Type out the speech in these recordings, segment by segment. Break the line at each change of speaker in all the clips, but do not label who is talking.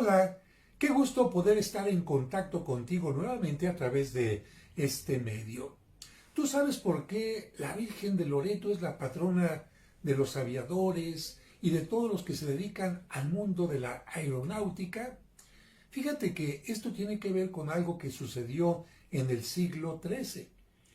Hola, qué gusto poder estar en contacto contigo nuevamente a través de este medio. ¿Tú sabes por qué la Virgen de Loreto es la patrona de los aviadores y de todos los que se dedican al mundo de la aeronáutica? Fíjate que esto tiene que ver con algo que sucedió en el siglo XIII.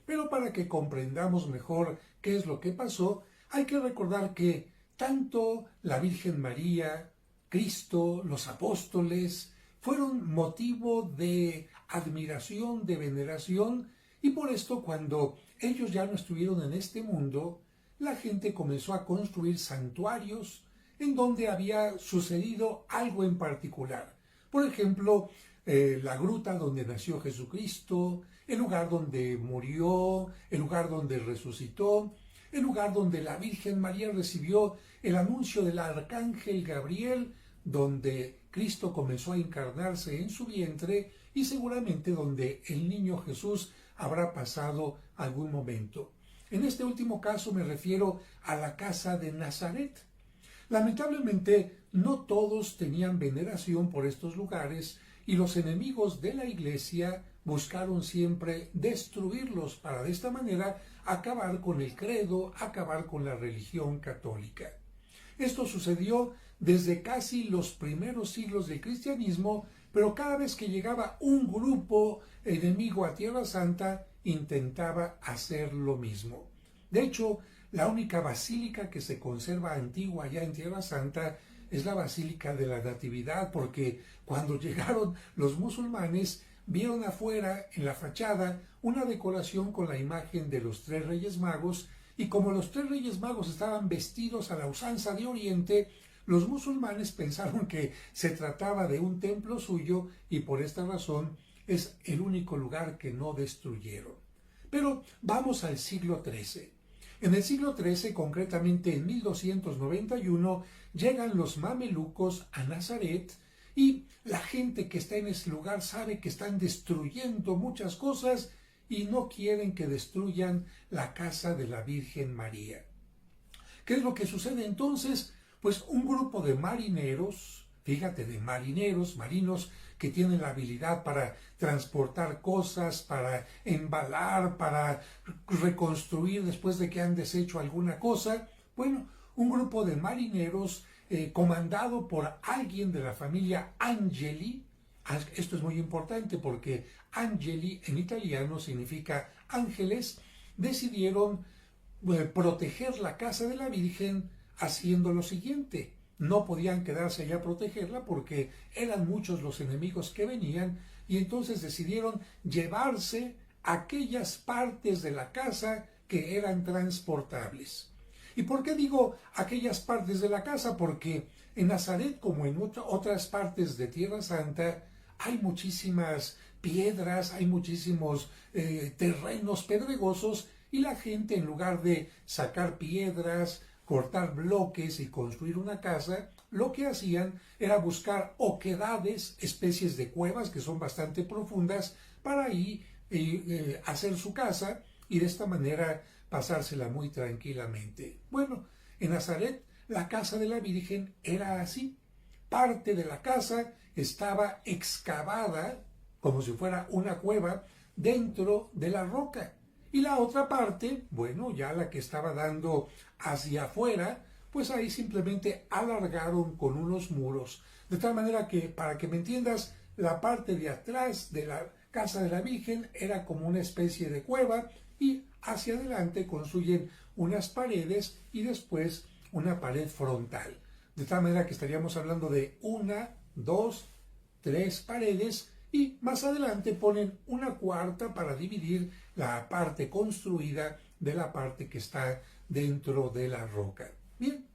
Pero para que comprendamos mejor qué es lo que pasó, hay que recordar que tanto la Virgen María, Cristo, los apóstoles, fueron motivo de admiración, de veneración, y por esto cuando ellos ya no estuvieron en este mundo, la gente comenzó a construir santuarios en donde había sucedido algo en particular. Por ejemplo, la gruta donde nació Jesucristo, el lugar donde murió, el lugar donde resucitó, el lugar donde la Virgen María recibió el anuncio del arcángel Gabriel, donde Cristo comenzó a encarnarse en su vientre y seguramente donde el niño Jesús habrá pasado algún momento. En este último caso me refiero a la casa de Nazaret. Lamentablemente, no todos tenían veneración por estos lugares y los enemigos de la Iglesia buscaron siempre destruirlos para de esta manera acabar con el credo, acabar con la religión católica. Esto sucedió desde casi los primeros siglos del cristianismo, pero cada vez que llegaba un grupo enemigo a Tierra Santa, intentaba hacer lo mismo. De hecho, la única basílica que se conserva antigua allá en Tierra Santa es la Basílica de la Natividad, porque cuando llegaron los musulmanes, vieron afuera, en la fachada, una decoración con la imagen de los tres Reyes Magos, y como los tres Reyes Magos estaban vestidos a la usanza de Oriente, los musulmanes pensaron que se trataba de un templo suyo y por esta razón es el único lugar que no destruyeron. Pero vamos al siglo XIII. En el siglo XIII, concretamente en 1291, llegan los mamelucos a Nazaret y la gente que está en ese lugar sabe que están destruyendo muchas cosas y no quieren que destruyan la casa de la Virgen María. ¿Qué es lo que sucede entonces? Pues un grupo de marineros, fíjate, de marinos que tienen la habilidad para transportar cosas, para embalar, para reconstruir después de que han deshecho alguna cosa. Bueno, un grupo de marineros comandado por alguien de la familia Angeli. Esto es muy importante porque Angeli en italiano significa ángeles. Decidieron proteger la casa de la Virgen haciendo lo siguiente. No podían quedarse allá a protegerla porque eran muchos los enemigos que venían y entonces decidieron llevarse aquellas partes de la casa que eran transportables. ¿Y por qué digo aquellas partes de la casa? Porque en Nazaret, como en otras partes de Tierra Santa, hay muchísimas piedras, hay muchísimos terrenos pedregosos y la gente, en lugar de sacar piedras, cortar bloques y construir una casa, lo que hacían era buscar oquedades, especies de cuevas que son bastante profundas, para ahí hacer su casa y de esta manera pasársela muy tranquilamente. Bueno, en Nazaret la casa de la Virgen era así. Parte de la casa estaba excavada como si fuera una cueva dentro de la roca. Y la otra parte, bueno, ya la que estaba dando hacia afuera, pues ahí simplemente alargaron con unos muros. De tal manera que, para que me entiendas, la parte de atrás de la casa de la Virgen era como una especie de cueva y hacia adelante construyen unas paredes y después una pared frontal. De tal manera que estaríamos hablando de 1, 2, 3 paredes y más adelante ponen una cuarta para dividir la parte construida de la parte que está dentro de la roca. Bien,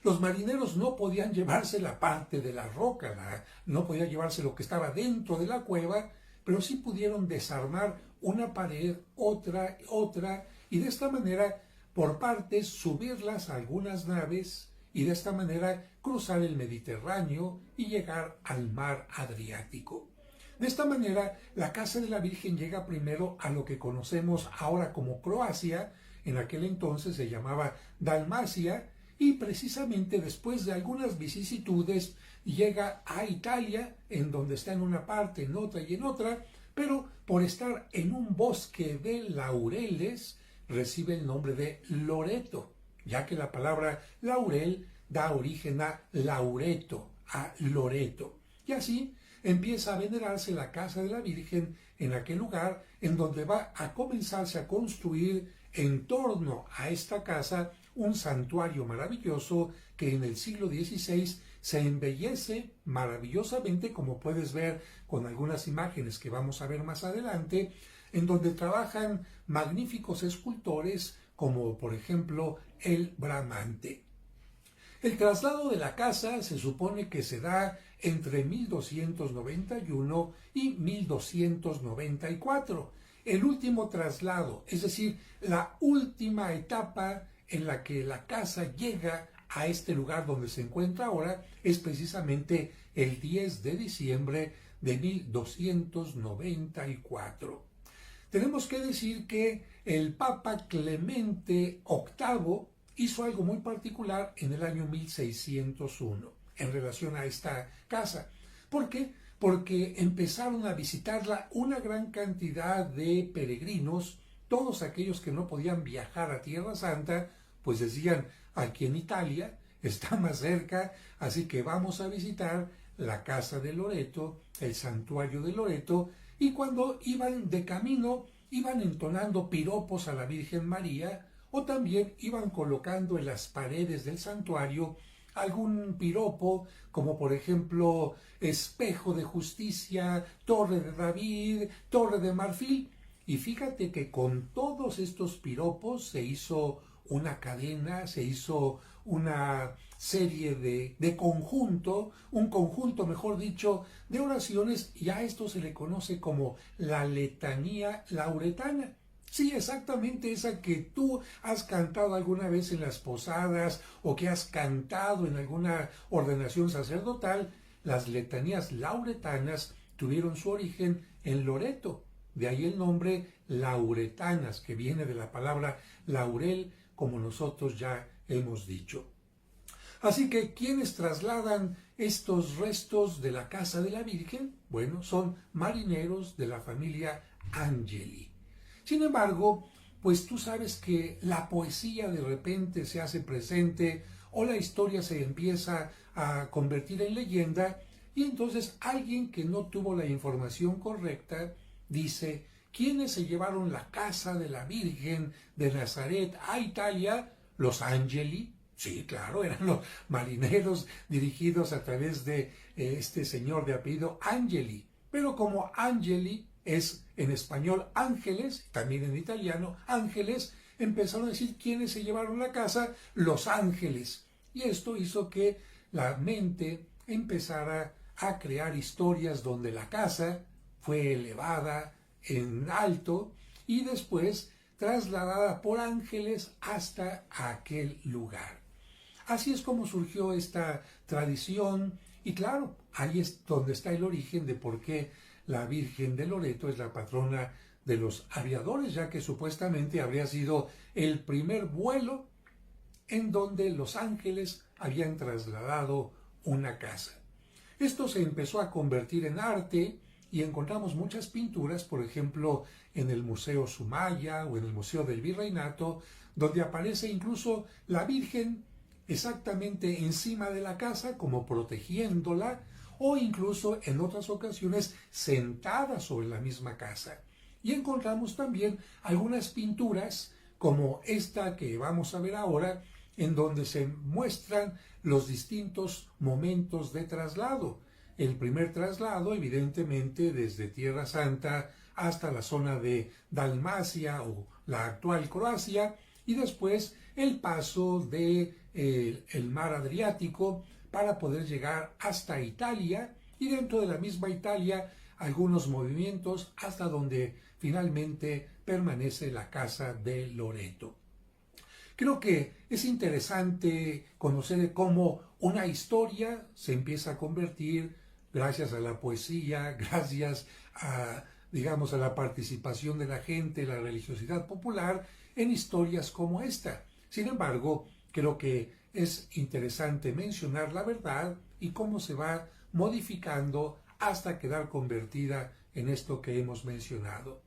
los marineros no podían llevarse la parte de la roca, no podían llevarse lo que estaba dentro de la cueva, pero sí pudieron desarmar una pared, otra, y de esta manera, por partes, subirlas a algunas naves y de esta manera cruzar el Mediterráneo y llegar al mar Adriático. De esta manera, la casa de la Virgen llega primero a lo que conocemos ahora como Croacia, en aquel entonces se llamaba Dalmacia, y precisamente después de algunas vicisitudes llega a Italia, en donde está en una parte, en otra y en otra, pero por estar en un bosque de laureles recibe el nombre de Loreto, ya que la palabra laurel da origen a Laureto, a Loreto. Y así empieza a venerarse la casa de la Virgen en aquel lugar, en donde va a comenzarse a construir en torno a esta casa un santuario maravilloso que en el siglo XVI se embellece maravillosamente, como puedes ver con algunas imágenes que vamos a ver más adelante, en donde trabajan magníficos escultores como por ejemplo el Bramante. El traslado de la casa se supone que se da entre 1291 y 1294. El último traslado, es decir, la última etapa en la que la casa llega a este lugar donde se encuentra ahora, es precisamente el 10 de diciembre de 1294. Tenemos que decir que el Papa Clemente VIII hizo algo muy particular en el año 1601 en relación a esta casa. ¿Por qué? Porque empezaron a visitarla una gran cantidad de peregrinos, todos aquellos que no podían viajar a Tierra Santa, pues decían, aquí en Italia está más cerca, así que vamos a visitar la casa de Loreto, el santuario de Loreto, y cuando iban de camino, iban entonando piropos a la Virgen María, o también iban colocando en las paredes del santuario algún piropo, como por ejemplo espejo de justicia, torre de David, torre de marfil. Y fíjate que con todos estos piropos se hizo una cadena, se hizo una serie de conjunto, un conjunto, mejor dicho, de oraciones, y a esto se le conoce como la letanía lauretana. Sí, exactamente esa que tú has cantado alguna vez en las posadas o que has cantado en alguna ordenación sacerdotal. Las letanías lauretanas tuvieron su origen en Loreto, de ahí el nombre lauretanas, que viene de la palabra laurel, como nosotros ya hemos dicho. Así que, ¿quiénes trasladan estos restos de la casa de la Virgen? Bueno, son marineros de la familia Angeli. Sin embargo, pues tú sabes que la poesía de repente se hace presente o la historia se empieza a convertir en leyenda y entonces alguien que no tuvo la información correcta dice, ¿quiénes se llevaron la casa de la Virgen de Nazaret a Italia? Los Angeli. Sí, claro, eran los marineros dirigidos a través de este señor de apellido Angeli. Pero como Angeli es en español ángeles, también en italiano ángeles, empezaron a decir quiénes se llevaron la casa, los ángeles. Y esto hizo que la mente empezara a crear historias donde la casa fue elevada en alto y después trasladada por ángeles hasta aquel lugar. Así es como surgió esta tradición y claro, ahí es donde está el origen de por qué la Virgen de Loreto es la patrona de los aviadores, ya que supuestamente habría sido el primer vuelo en donde los ángeles habían trasladado una casa. Esto se empezó a convertir en arte y encontramos muchas pinturas, por ejemplo, en el Museo Sumaya o en el Museo del Virreinato, donde aparece incluso la Virgen exactamente encima de la casa, como protegiéndola, o incluso en otras ocasiones sentada sobre la misma casa. Y encontramos también algunas pinturas, como esta que vamos a ver ahora, en donde se muestran los distintos momentos de traslado. El primer traslado, evidentemente, desde Tierra Santa hasta la zona de Dalmacia o la actual Croacia, y después el paso de el mar Adriático para poder llegar hasta Italia y dentro de la misma Italia algunos movimientos hasta donde finalmente permanece la casa de Loreto. Creo que es interesante conocer cómo una historia se empieza a convertir gracias a la poesía, gracias a, digamos, a la participación de la gente, la religiosidad popular, en historias como esta. Sin embargo, creo que es interesante mencionar la verdad y cómo se va modificando hasta quedar convertida en esto que hemos mencionado.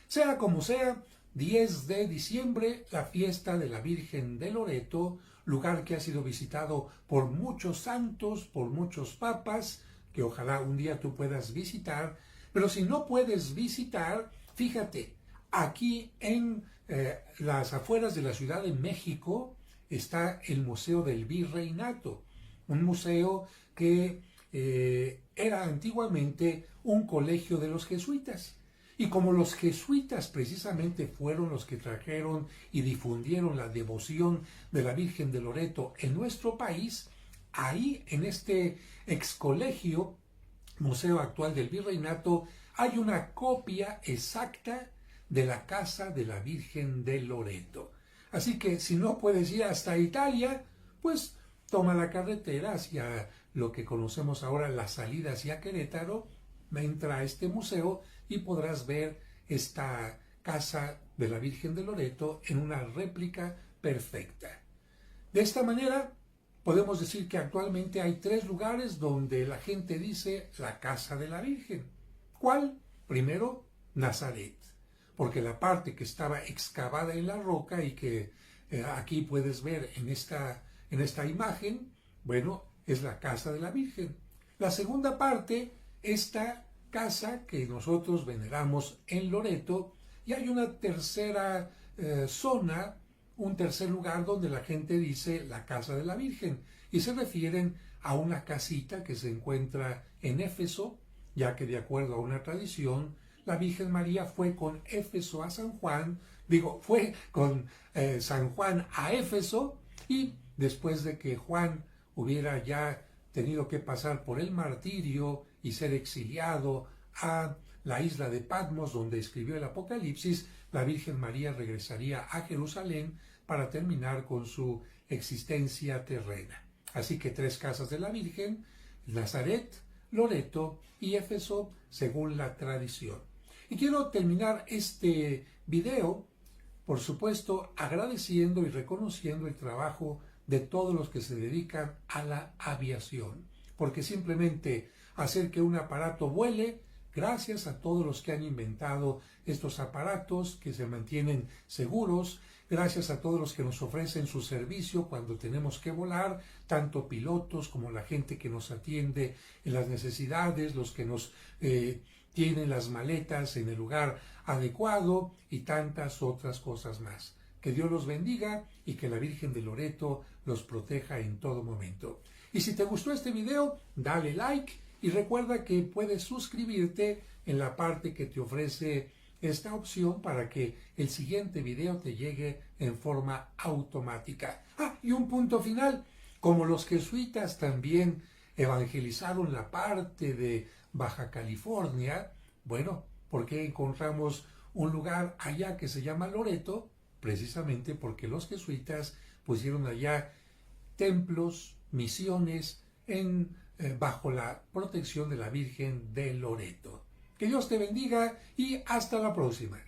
Sea como sea, 10 de diciembre, la fiesta de la Virgen de Loreto, lugar que ha sido visitado por muchos santos, por muchos papas, que ojalá un día tú puedas visitar, pero si no puedes visitar, fíjate, aquí en las afueras de la Ciudad de México está el Museo del Virreinato, un museo que era antiguamente un colegio de los jesuitas. Y como los jesuitas precisamente fueron los que trajeron y difundieron la devoción de la Virgen de Loreto en nuestro país, ahí en este ex colegio, Museo actual del Virreinato, hay una copia exacta de la casa de la Virgen de Loreto. Así que si no puedes ir hasta Italia, pues toma la carretera hacia lo que conocemos ahora la salida hacia Querétaro, entra a este museo y podrás ver esta casa de la Virgen de Loreto en una réplica perfecta. De esta manera, podemos decir que actualmente hay 3 lugares donde la gente dice la casa de la Virgen. ¿Cuál? Primero, Nazaret, porque la parte que estaba excavada en la roca y que aquí puedes ver en esta imagen, bueno, es la casa de la Virgen. La segunda parte, esta casa que nosotros veneramos en Loreto, y hay una tercera zona, un tercer lugar donde la gente dice la casa de la Virgen, y se refieren a una casita que se encuentra en Éfeso, ya que de acuerdo a una tradición, la Virgen María fue con Éfeso a San Juan, fue con San Juan a Éfeso, y después de que Juan hubiera ya tenido que pasar por el martirio y ser exiliado a la isla de Patmos, donde escribió el Apocalipsis, la Virgen María regresaría a Jerusalén para terminar con su existencia terrena. Así que 3 casas de la Virgen: Nazaret, Loreto y Éfeso, según la tradición. Y quiero terminar este video, por supuesto, agradeciendo y reconociendo el trabajo de todos los que se dedican a la aviación, porque simplemente hacer que un aparato vuele, gracias a todos los que han inventado estos aparatos que se mantienen seguros, gracias a todos los que nos ofrecen su servicio cuando tenemos que volar, tanto pilotos como la gente que nos atiende en las necesidades, los que nos tienen las maletas en el lugar adecuado y tantas otras cosas más. Que Dios los bendiga y que la Virgen de Loreto los proteja en todo momento. Y si te gustó este video, dale like y recuerda que puedes suscribirte en la parte que te ofrece esta opción para que el siguiente video te llegue en forma automática. Y un punto final. Como los jesuitas también evangelizaron la parte de Baja California, bueno, ¿por qué encontramos un lugar allá que se llama Loreto? Precisamente porque los jesuitas pusieron allá templos, misiones bajo la protección de la Virgen de Loreto. Que Dios te bendiga y hasta la próxima.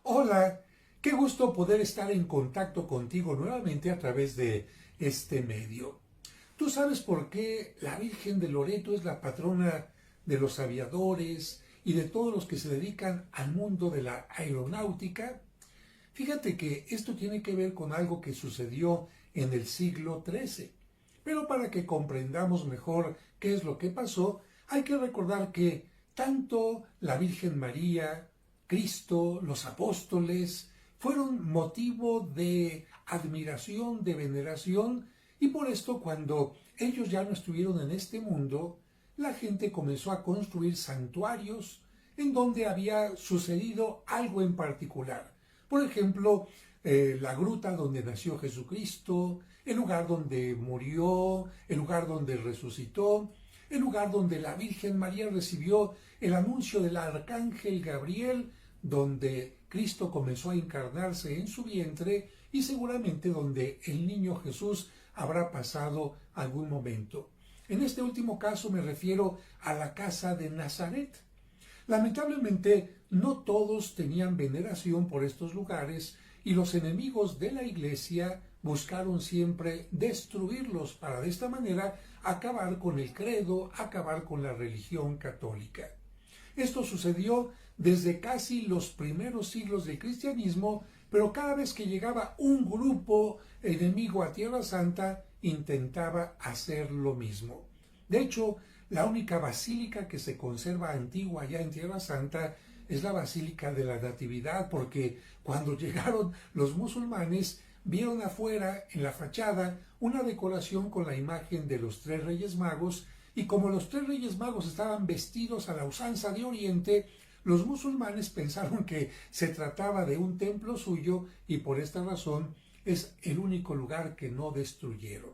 Hola, qué gusto poder estar en contacto contigo nuevamente a través de este medio. ¿Tú sabes por qué la Virgen de Loreto es la patrona de los aviadores y de todos los que se dedican al mundo de la aeronáutica? Fíjate que esto tiene que ver con algo que sucedió en el siglo XIII. Pero para que comprendamos mejor qué es lo que pasó, hay que recordar que tanto la Virgen María, Cristo, los apóstoles, fueron motivo de admiración, de veneración, y por esto cuando ellos ya no estuvieron en este mundo, la gente comenzó a construir santuarios en donde había sucedido algo en particular. Por ejemplo, la gruta donde nació Jesucristo, el lugar donde murió, el lugar donde resucitó, el lugar donde la Virgen María recibió el anuncio del arcángel Gabriel, donde Cristo comenzó a encarnarse en su vientre y seguramente donde el niño Jesús habrá pasado algún momento. En este último caso me refiero a la casa de Nazaret. Lamentablemente, no todos tenían veneración por estos lugares y los enemigos de la Iglesia buscaron siempre destruirlos para de esta manera acabar con el credo, acabar con la religión católica. Esto sucedió desde casi los primeros siglos del cristianismo, pero cada vez que llegaba un grupo enemigo a Tierra Santa, intentaba hacer lo mismo. De hecho, la única basílica que se conserva antigua allá en Tierra Santa es la Basílica de la Natividad, porque cuando llegaron los musulmanes, vieron afuera, en la fachada, una decoración con la imagen de los tres Reyes Magos, y como los tres Reyes Magos estaban vestidos a la usanza de Oriente, los musulmanes pensaron que se trataba de un templo suyo y por esta razón es el único lugar que no destruyeron.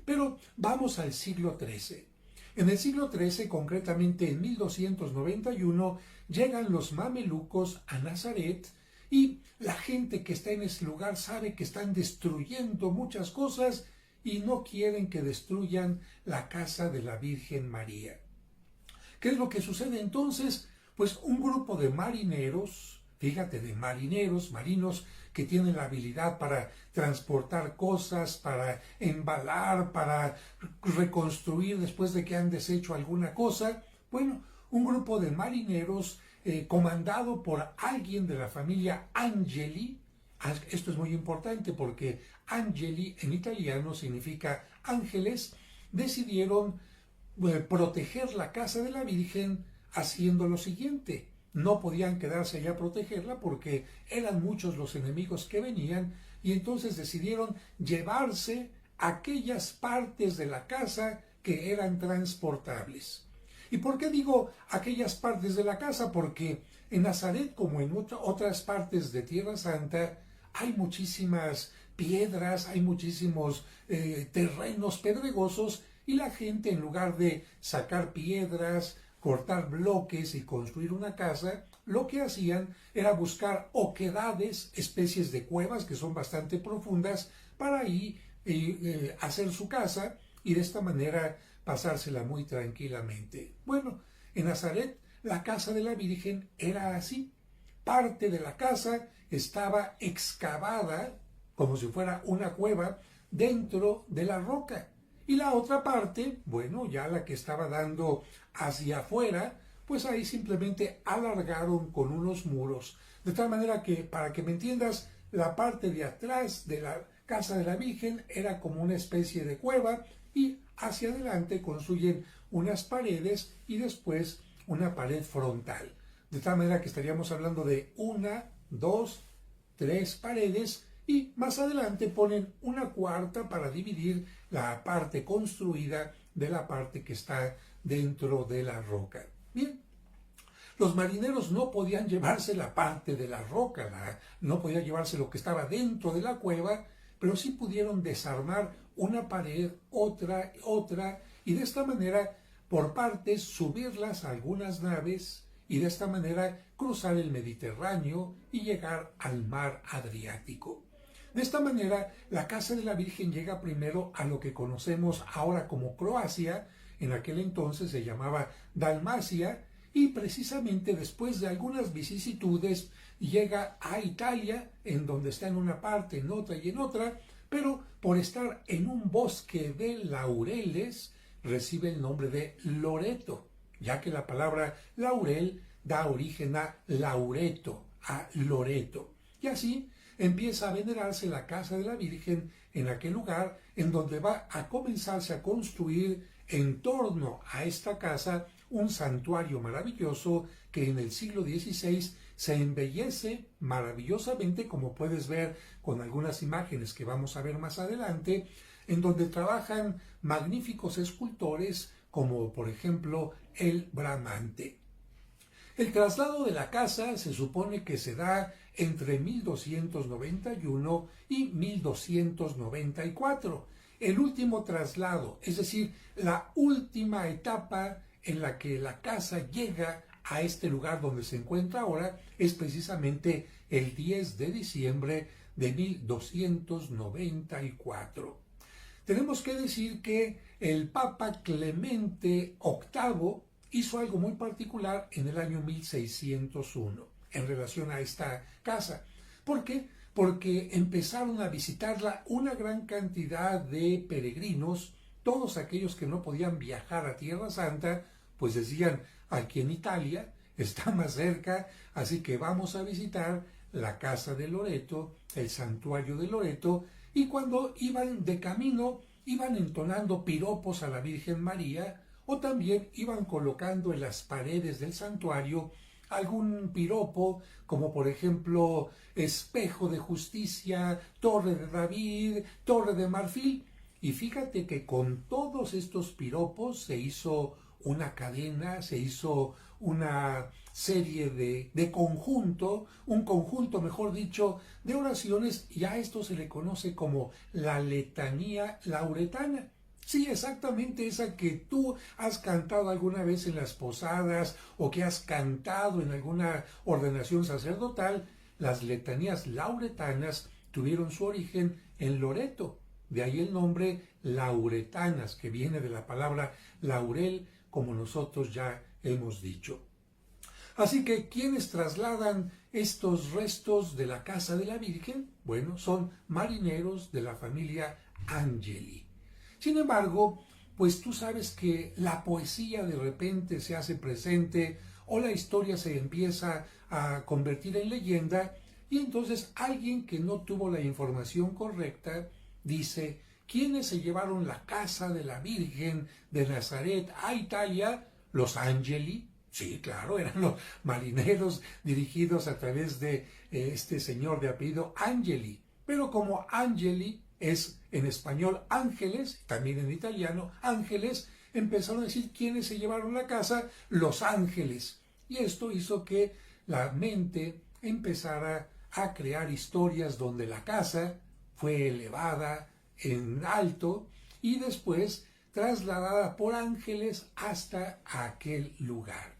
Pero vamos al siglo XIII. En el siglo XIII, concretamente en 1291, llegan los mamelucos a Nazaret y la gente que está en ese lugar sabe que están destruyendo muchas cosas y no quieren que destruyan la casa de la Virgen María. ¿Qué es lo que sucede entonces? Pues un grupo de marineros, fíjate, de marinos que tienen la habilidad para transportar cosas, para embalar, para reconstruir después de que han deshecho alguna cosa. Bueno, un grupo de marineros comandado por alguien de la familia Angeli. Esto es muy importante porque Angeli en italiano significa ángeles. Decidieron proteger la casa de la Virgen haciendo lo siguiente. No podían quedarse allá a protegerla porque eran muchos los enemigos que venían y entonces decidieron llevarse aquellas partes de la casa que eran transportables. ¿Y por qué digo aquellas partes de la casa? Porque en Nazaret, como en otras partes de Tierra Santa, hay muchísimas piedras, hay muchísimos terrenos pedregosos y la gente, en lugar de sacar piedras, cortar bloques y construir una casa, lo que hacían era buscar oquedades, especies de cuevas que son bastante profundas, para ahí hacer su casa y de esta manera pasársela muy tranquilamente. Bueno, en Nazaret la casa de la Virgen era así. Parte de la casa estaba excavada como si fuera una cueva dentro de la roca. Y la otra parte, bueno, ya la que estaba dando hacia afuera, pues ahí simplemente alargaron con unos muros. De tal manera que, para que me entiendas, la parte de atrás de la casa de la Virgen era como una especie de cueva y hacia adelante construyen unas paredes y después una pared frontal. De tal manera que estaríamos hablando de 1, 2, 3 paredes y más adelante ponen una cuarta para dividir la parte construida de la parte que está dentro de la roca. Bien, los marineros no podían llevarse la parte de la roca, no podían llevarse lo que estaba dentro de la cueva, pero sí pudieron desarmar una pared, otra, y de esta manera, por partes, subirlas a algunas naves y de esta manera cruzar el Mediterráneo y llegar al mar Adriático. De esta manera, la casa de la Virgen llega primero a lo que conocemos ahora como Croacia, en aquel entonces se llamaba Dalmacia, y precisamente después de algunas vicisitudes llega a Italia, en donde está en una parte, en otra y en otra, pero por estar en un bosque de laureles, recibe el nombre de Loreto, ya que la palabra laurel da origen a Laureto, a Loreto. Y así empieza a venerarse la casa de la Virgen en aquel lugar, en donde va a comenzarse a construir en torno a esta casa un santuario maravilloso que en el siglo XVI se embellece maravillosamente, como puedes ver con algunas imágenes que vamos a ver más adelante, en donde trabajan magníficos escultores como por ejemplo el Bramante. El traslado de la casa se supone que se da entre 1291 y 1294. El último traslado, es decir, la última etapa en la que la casa llega a este lugar donde se encuentra ahora, es precisamente el 10 de diciembre de 1294. Tenemos que decir que el Papa Clemente VIII hizo algo muy particular en el año 1601 en relación a esta casa. ¿Por qué? Porque empezaron a visitarla una gran cantidad de peregrinos, todos aquellos que no podían viajar a Tierra Santa, pues decían, aquí en Italia está más cerca, así que vamos a visitar la casa de Loreto, el santuario de Loreto, y cuando iban de camino, iban entonando piropos a la Virgen María, o también iban colocando en las paredes del santuario algún piropo, como por ejemplo espejo de justicia, torre de David, torre de marfil. Y fíjate que con todos estos piropos se hizo una cadena, se hizo una serie de conjunto, un conjunto, mejor dicho, de oraciones, y a esto se le conoce como la letanía lauretana. Sí, exactamente esa que tú has cantado alguna vez en las posadas o que has cantado en alguna ordenación sacerdotal. Las letanías lauretanas tuvieron su origen en Loreto, de ahí el nombre lauretanas, que viene de la palabra laurel, como nosotros ya hemos dicho. Así que, ¿quiénes trasladan estos restos de la casa de la Virgen? Bueno, son marineros de la familia Angeli. Sin embargo, pues tú sabes que la poesía de repente se hace presente o la historia se empieza a convertir en leyenda, y entonces alguien que no tuvo la información correcta dice, ¿quiénes se llevaron la casa de la Virgen de Nazaret a Italia? Los Angeli. Sí, claro, eran los marineros dirigidos a través de este señor de apellido Angeli. Pero como Angeli es en español ángeles, también en italiano ángeles, empezaron a decir quiénes se llevaron la casa, los ángeles. Y esto hizo que la mente empezara a crear historias donde la casa fue elevada en alto y después trasladada por ángeles hasta aquel lugar.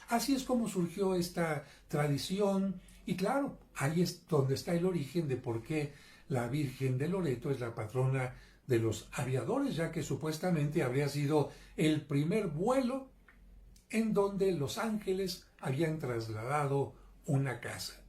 Así es como surgió esta tradición, y claro, ahí es donde está el origen de por qué la Virgen de Loreto es la patrona de los aviadores, ya que supuestamente habría sido el primer vuelo en donde los ángeles habían trasladado una casa.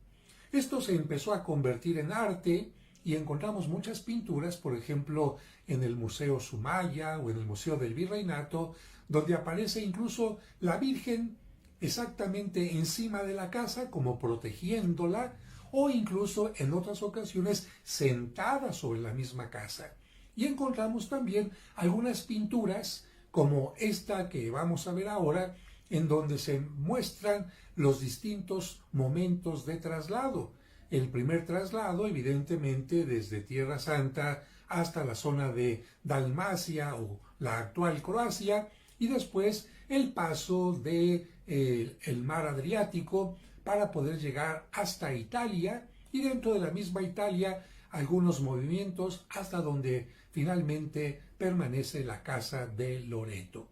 Esto se empezó a convertir en arte y encontramos muchas pinturas, por ejemplo, en el Museo Sumaya o en el Museo del Virreinato, donde aparece incluso la Virgen exactamente encima de la casa, como protegiéndola, o incluso en otras ocasiones sentada sobre la misma casa. Y encontramos también algunas pinturas, como esta que vamos a ver ahora, en donde se muestran los distintos momentos de traslado. El primer traslado, evidentemente, desde Tierra Santa hasta la zona de Dalmacia o la actual Croacia, y después el paso de el mar Adriático para poder llegar hasta Italia, y dentro de la misma Italia algunos movimientos hasta donde finalmente permanece la casa de Loreto.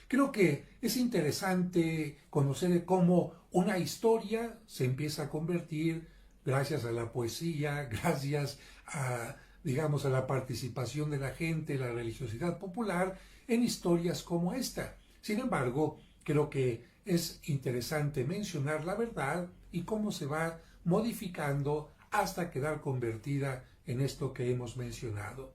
Creo que es interesante conocer cómo una historia se empieza a convertir, gracias a la poesía, gracias a, digamos, a la participación de la gente, la religiosidad popular, en historias como esta. Sin embargo, creo que es interesante mencionar la verdad y cómo se va modificando hasta quedar convertida en esto que hemos mencionado.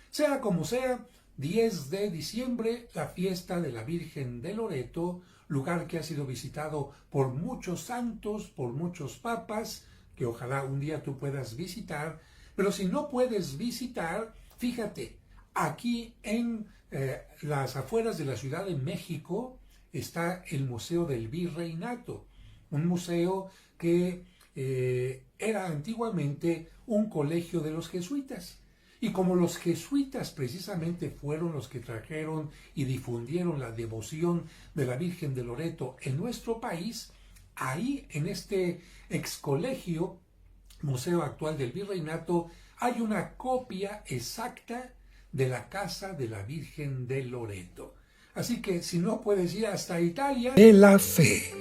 Sea como sea, 10 de diciembre, la fiesta de la Virgen de Loreto, lugar que ha sido visitado por muchos santos, por muchos papas, que ojalá un día tú puedas visitar, pero si no puedes visitar, fíjate, aquí en las afueras de la Ciudad de México está el Museo del Virreinato, un museo que era antiguamente un colegio de los jesuitas. Y como los jesuitas precisamente fueron los que trajeron y difundieron la devoción de la Virgen de Loreto en nuestro país, ahí en este excolegio, Museo actual del Virreinato, hay una copia exacta de la casa de la Virgen de Loreto. Así que si no puedes ir hasta Italia, de la fe.